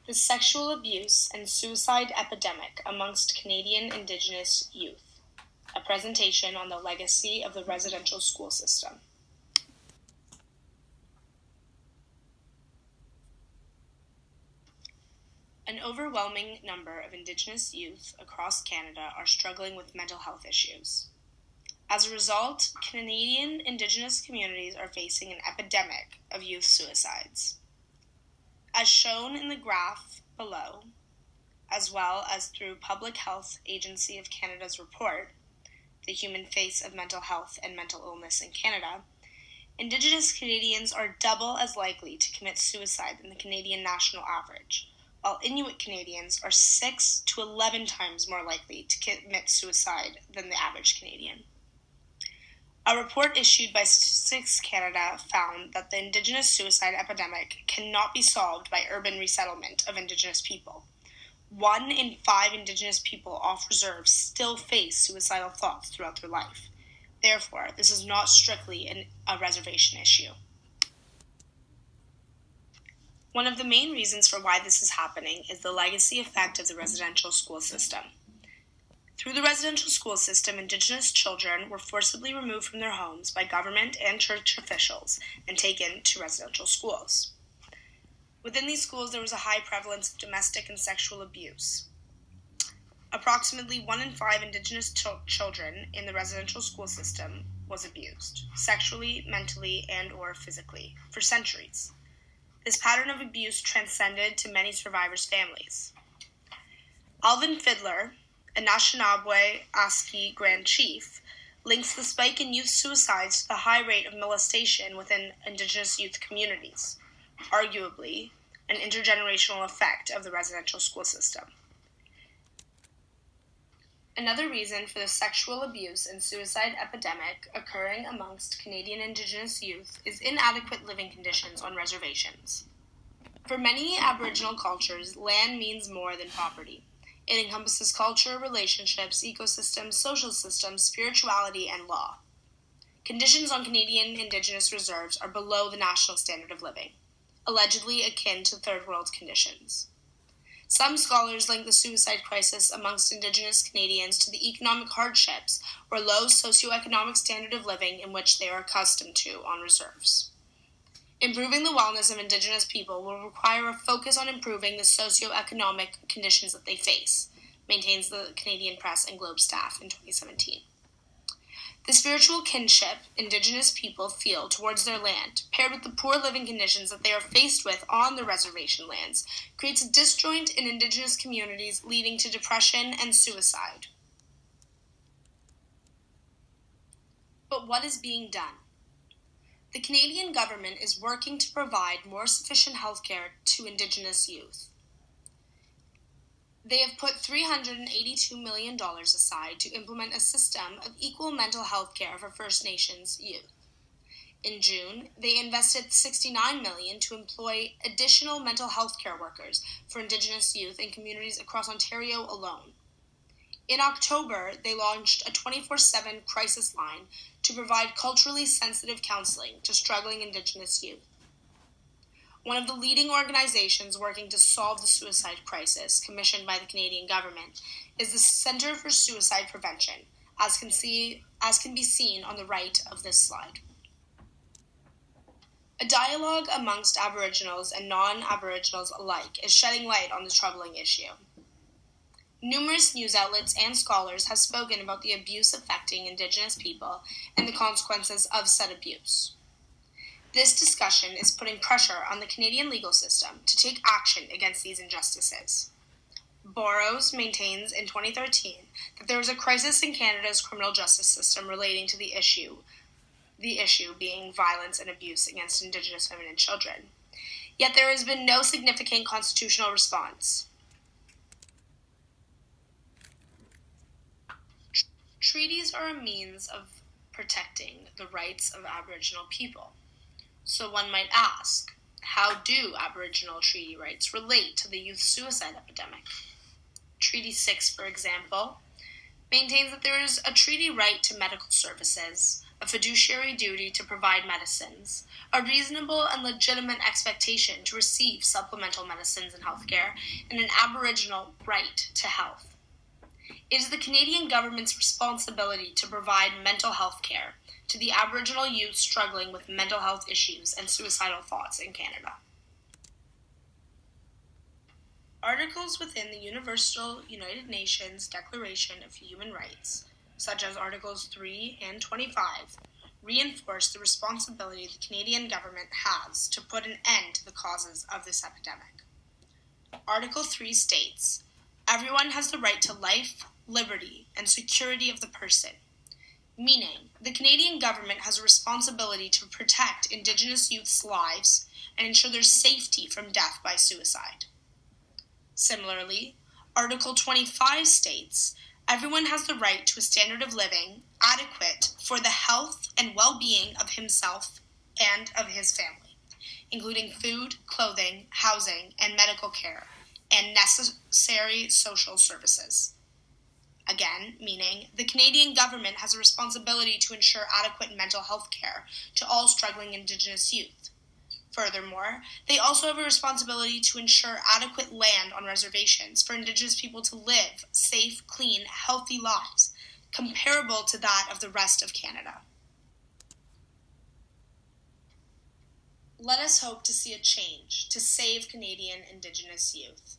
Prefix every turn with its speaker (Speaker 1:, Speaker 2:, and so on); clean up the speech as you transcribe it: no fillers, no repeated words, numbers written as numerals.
Speaker 1: The Sexual Abuse and Suicide Epidemic amongst Canadian Indigenous Youth, a presentation on the legacy of the residential school system. An overwhelming number of Indigenous youth across Canada are struggling with mental health issues. As a result, Canadian Indigenous communities are facing an epidemic of youth suicides. As shown in the graph below, as well as through Public Health Agency of Canada's report, The Human Face of Mental Health and Mental Illness in Canada, Indigenous Canadians are double as likely to commit suicide than the Canadian national average, while Inuit Canadians are 6 to 11 times more likely to commit suicide than the average Canadian. A report issued by Statistics Canada found that the Indigenous suicide epidemic cannot be solved by urban resettlement of Indigenous people. 1 in 5 Indigenous people off reserve still face suicidal thoughts throughout their life. Therefore, this is not strictly a reservation issue. One of the main reasons for why this is happening is the legacy effect of the residential school system. Through the residential school system, Indigenous children were forcibly removed from their homes by government and church officials and taken to residential schools. Within these schools, there was a high prevalence of domestic and sexual abuse. Approximately 1 in 5 Indigenous children in the residential school system was abused, sexually, mentally, and/or physically, for centuries. This pattern of abuse transcended to many survivors' families. Alvin Fiddler, a Anishinaabe Aski Grand Chief, links the spike in youth suicides to the high rate of molestation within Indigenous youth communities, arguably an intergenerational effect of the residential school system. Another reason for the sexual abuse and suicide epidemic occurring amongst Canadian Indigenous youth is inadequate living conditions on reservations. For many Aboriginal cultures, land means more than property. It encompasses culture, relationships, ecosystems, social systems, spirituality, and law. Conditions on Canadian Indigenous reserves are below the national standard of living, allegedly akin to third world conditions. Some scholars link the suicide crisis amongst Indigenous Canadians to the economic hardships or low socioeconomic standard of living in which they are accustomed to on reserves. Improving the wellness of Indigenous people will require a focus on improving the socioeconomic conditions that they face, maintains the Canadian Press and Globe staff in 2017. The spiritual kinship Indigenous people feel towards their land, paired with the poor living conditions that they are faced with on the reservation lands, creates a disjoint in Indigenous communities leading to depression and suicide. But what is being done? The Canadian government is working to provide more sufficient health care to Indigenous youth. They have put $382 million aside to implement a system of equal mental health care for First Nations youth. In June, they invested $69 million to employ additional mental health care workers for Indigenous youth in communities across Ontario alone. In October, they launched a 24/7 crisis line to provide culturally sensitive counseling to struggling Indigenous youth. One of the leading organizations working to solve the suicide crisis, commissioned by the Canadian government, is the Centre for Suicide Prevention, as can be seen on the right of this slide. A dialogue amongst Aboriginals and non-Aboriginals alike is shedding light on the troubling issue. Numerous news outlets and scholars have spoken about the abuse affecting Indigenous people and the consequences of said abuse. This discussion is putting pressure on the Canadian legal system to take action against these injustices. Burroughs maintains in 2013 that there is a crisis in Canada's criminal justice system relating to the issue being violence and abuse against Indigenous women and children. Yet there has been no significant constitutional response. Treaties are a means of protecting the rights of Aboriginal people. So one might ask, how do Aboriginal treaty rights relate to the youth suicide epidemic? Treaty 6, for example, maintains that there is a treaty right to medical services, a fiduciary duty to provide medicines, a reasonable and legitimate expectation to receive supplemental medicines and healthcare, and an Aboriginal right to health. It is the Canadian government's responsibility to provide mental health care to the Aboriginal youth struggling with mental health issues and suicidal thoughts in Canada. Articles within the Universal United Nations Declaration of Human Rights, such as Articles 3 and 25, reinforce the responsibility the Canadian government has to put an end to the causes of this epidemic. Article 3 states, "Everyone has the right to life, liberty, and security of the person," meaning the Canadian government has a responsibility to protect Indigenous youth's lives and ensure their safety from death by suicide. Similarly, Article 25 states, "Everyone has the right to a standard of living adequate for the health and well-being of himself and of his family, including food, clothing, housing, and medical care, and necessary social services." Again, meaning the Canadian government has a responsibility to ensure adequate mental health care to all struggling Indigenous youth. Furthermore, they also have a responsibility to ensure adequate land on reservations for Indigenous people to live safe, clean, healthy lives, comparable to that of the rest of Canada. Let us hope to see a change to save Canadian Indigenous youth.